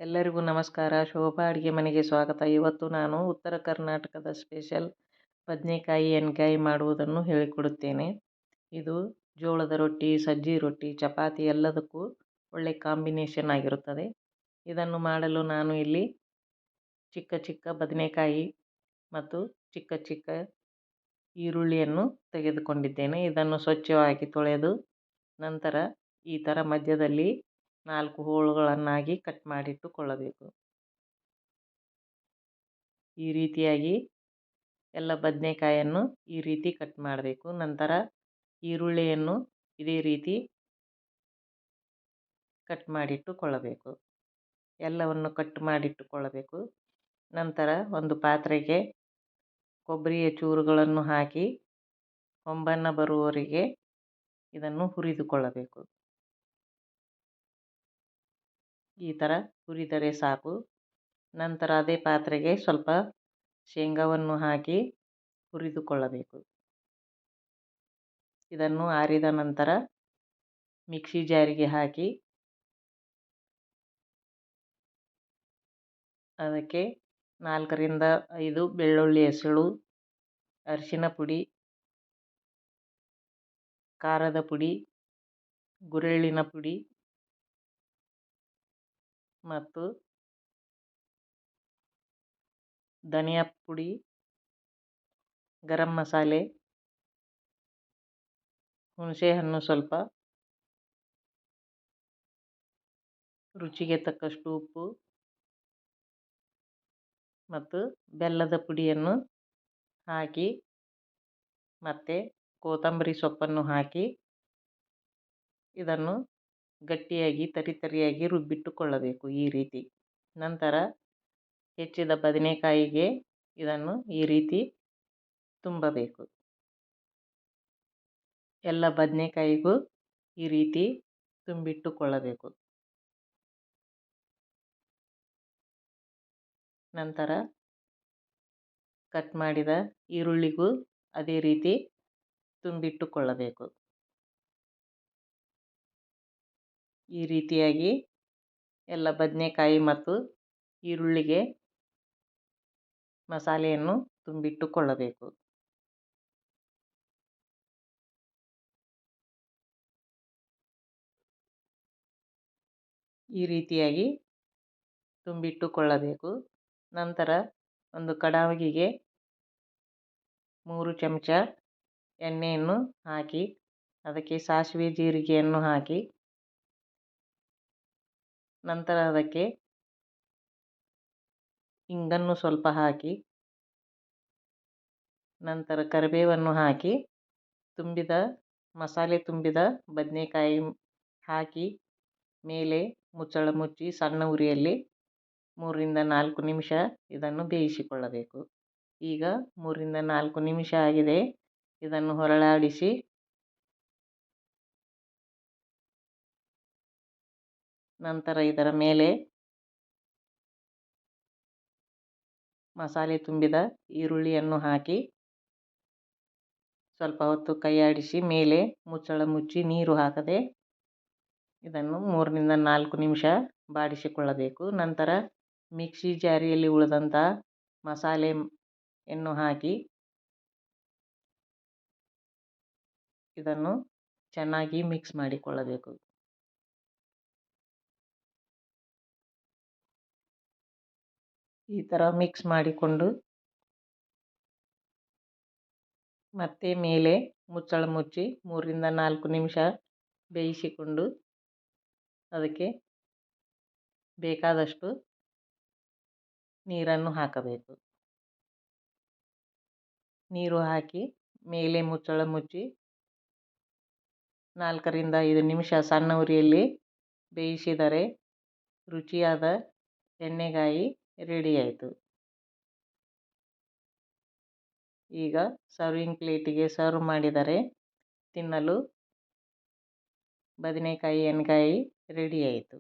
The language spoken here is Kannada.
ಎಲ್ಲರಿಗೂ ನಮಸ್ಕಾರ. ಶೋಭಾ ಅಡುಗೆ ಮನೆಗೆ ಸ್ವಾಗತ. ಇವತ್ತು ನಾನು ಉತ್ತರ ಕರ್ನಾಟಕದ ಸ್ಪೆಷಲ್ ಬದನೆಕಾಯಿ ಎಣ್ಗಾಯಿ ಮಾಡುವುದನ್ನು ಹೇಳಿಕೊಡುತ್ತೇನೆ. ಇದು ಜೋಳದ ರೊಟ್ಟಿ, ಸಜ್ಜಿ ರೊಟ್ಟಿ, ಚಪಾತಿ ಎಲ್ಲದಕ್ಕೂ ಒಳ್ಳೆ ಕಾಂಬಿನೇಷನ್ ಆಗಿರುತ್ತದೆ. ಇದನ್ನು ಮಾಡಲು ನಾನು ಇಲ್ಲಿ ಚಿಕ್ಕ ಚಿಕ್ಕ ಬದನೆಕಾಯಿ ಮತ್ತು ಚಿಕ್ಕ ಚಿಕ್ಕ ಈರುಳ್ಳಿಯನ್ನು ತೆಗೆದುಕೊಂಡಿದ್ದೇನೆ. ಇದನ್ನು ಸ್ವಚ್ಛವಾಗಿ ತೊಳೆದು ನಂತರ ಈ ಥರ ಮಧ್ಯದಲ್ಲಿ 4 ಹೋಳುಗಳನ್ನಾಗಿ ಕಟ್ ಮಾಡಿಟ್ಟುಕೊಳ್ಳಬೇಕು. ಈ ರೀತಿಯಾಗಿ ಎಲ್ಲ ಬದನೆಕಾಯನ್ನು ಈ ರೀತಿ ಕಟ್ ಮಾಡಬೇಕು. ನಂತರ ಈರುಳ್ಳಿಯನ್ನು ಇದೇ ರೀತಿ ಕಟ್ ಮಾಡಿಟ್ಟುಕೊಳ್ಳಬೇಕು. ಎಲ್ಲವನ್ನು ಕಟ್ ಮಾಡಿಟ್ಟುಕೊಳ್ಳಬೇಕು. ನಂತರ ಒಂದು ಪಾತ್ರೆಗೆ ಕೊಬ್ಬರಿಯ ಚೂರುಗಳನ್ನು ಹಾಕಿ ಹೊಂಬಣ್ಣ ಬರುವವರೆಗೆ ಇದನ್ನು ಹುರಿದುಕೊಳ್ಳಬೇಕು. ಈ ಥರ ಹುರಿದರೆ ಸಾಕು. ನಂತರ ಅದೇ ಪಾತ್ರೆಗೆ ಸ್ವಲ್ಪ ಶೇಂಗಾವನ್ನು ಹಾಕಿ ಹುರಿದುಕೊಳ್ಳಬೇಕು. ಇದನ್ನು ಆರಿದ ನಂತರ ಮಿಕ್ಸಿ ಜಾರಿಗೆ ಹಾಕಿ ಅದಕ್ಕೆ 4 ರಿಂದ 5 ಬೆಳ್ಳುಳ್ಳಿ ಹೆಸಳು, ಅರಿಶಿನ ಪುಡಿ, ಖಾರದ ಪುಡಿ, ಗುರೆಳ್ಳಿನ ಪುಡಿ ಮತ್ತು ಧನಿಯಾ ಪುಡಿ, ಗರಂ ಮಸಾಲೆ, ಹುಣಸೆಹಣ್ಣು ಸ್ವಲ್ಪ, ರುಚಿಗೆ ತಕ್ಕಷ್ಟು ಉಪ್ಪು ಮತ್ತು ಬೆಲ್ಲದ ಪುಡಿಯನ್ನು ಹಾಕಿ ಮತ್ತು ಕೊತ್ತಂಬರಿ ಸೊಪ್ಪನ್ನು ಹಾಕಿ ಇದನ್ನು ಗಟ್ಟಿಯಾಗಿ ತರಿಯಾಗಿ ರುಬ್ಬಿಟ್ಟುಕೊಳ್ಳಬೇಕು. ಈ ರೀತಿ ನಂತರ ಹೆಚ್ಚಿದ ಬದನೆಕಾಯಿಗೆ ಇದನ್ನು ಈ ರೀತಿ ತುಂಬಬೇಕು. ಎಲ್ಲ ಬದನೆಕಾಯಿಗೂ ಈ ರೀತಿ ತುಂಬಿಟ್ಟುಕೊಳ್ಳಬೇಕು. ನಂತರ ಕಟ್ ಮಾಡಿದ ಈರುಳ್ಳಿಗೂ ಅದೇ ರೀತಿ ತುಂಬಿಟ್ಟುಕೊಳ್ಳಬೇಕು. ಈ ರೀತಿಯಾಗಿ ಎಲ್ಲ ಬದನೆಕಾಯಿ ಮತ್ತು ಈರುಳ್ಳಿಗೆ ಮಸಾಲೆಯನ್ನು ತುಂಬಿಟ್ಟುಕೊಳ್ಳಬೇಕು. ಈ ರೀತಿಯಾಗಿ ತುಂಬಿಟ್ಟುಕೊಳ್ಳಬೇಕು. ನಂತರ ಒಂದು ಕಡಾಯಿಗೆ 3 ಚಮಚ ಎಣ್ಣೆಯನ್ನು ಹಾಕಿ ಅದಕ್ಕೆ ಸಾಸಿವೆ ಜೀರಿಗೆಯನ್ನು ಹಾಕಿ ನಂತರ ಅದಕ್ಕೆ ಇಂಗನ್ನು ಸ್ವಲ್ಪ ಹಾಕಿ ನಂತರ ಕರಿಬೇವನ್ನು ಹಾಕಿ ಮಸಾಲೆ ತುಂಬಿದ ಬದನೆಕಾಯಿ ಹಾಕಿ ಮೇಲೆ ಮುಚ್ಚಳ ಮುಚ್ಚಿ ಸಣ್ಣ ಉರಿಯಲ್ಲಿ 3 ರಿಂದ 4 ನಿಮಿಷ ಇದನ್ನು ಬೇಯಿಸಿಕೊಳ್ಳಬೇಕು. ಈಗ 3 ರಿಂದ 4 ನಿಮಿಷ ಆಗಿದೆ. ಇದನ್ನು ಹೊರಳಾಡಿಸಿ ನಂತರ ಇದರ ಮೇಲೆ ಮಸಾಲೆ ತುಂಬಿದ ಈರುಳ್ಳಿಯನ್ನು ಹಾಕಿ ಸ್ವಲ್ಪ ಹೊತ್ತು ಕೈಯಾಡಿಸಿ ಮೇಲೆ ಮುಚ್ಚಳ ಮುಚ್ಚಿ ನೀರು ಹಾಕದೆ ಇದನ್ನು 3 ರಿಂದ 4 ನಿಮಿಷ ಬಾಡಿಸಿಕೊಳ್ಳಬೇಕು. ನಂತರ ಮಿಕ್ಸಿ ಜಾರಿಯಲ್ಲಿ ಉಳಿದಂಥ ಮಸಾಲೆಯನ್ನು ಹಾಕಿ ಇದನ್ನು ಚೆನ್ನಾಗಿ ಮಿಕ್ಸ್ ಮಾಡಿಕೊಳ್ಳಬೇಕು. ಈ ಥರ ಮಿಕ್ಸ್ ಮಾಡಿಕೊಂಡು ಮತ್ತೆ ಮೇಲೆ ಮುಚ್ಚಳ ಮುಚ್ಚಿ 3 ರಿಂದ 4 ನಿಮಿಷ ಬೇಯಿಸಿಕೊಂಡು ಅದಕ್ಕೆ ಬೇಕಾದಷ್ಟು ನೀರನ್ನು ಹಾಕಬೇಕು. ನೀರು ಹಾಕಿ ಮೇಲೆ ಮುಚ್ಚಳ ಮುಚ್ಚಿ 4 ರಿಂದ 5 ನಿಮಿಷ ಸಣ್ಣ ಉರಿಯಲ್ಲಿ ಬೇಯಿಸಿದರೆ ರುಚಿಯಾದ ಎಣ್ಣೆಗಾಯಿ ರೆಡಿಯಾಯಿತು. ಈಗ ಸರ್ವಿಂಗ್ ಪ್ಲೇಟಿಗೆ ಸರ್ವ್ ಮಾಡಿದರೆ ತಿನ್ನಲು ಬದನೆಕಾಯಿ ಎಣ್ಗಾಯಿ ರೆಡಿಯಾಯಿತು.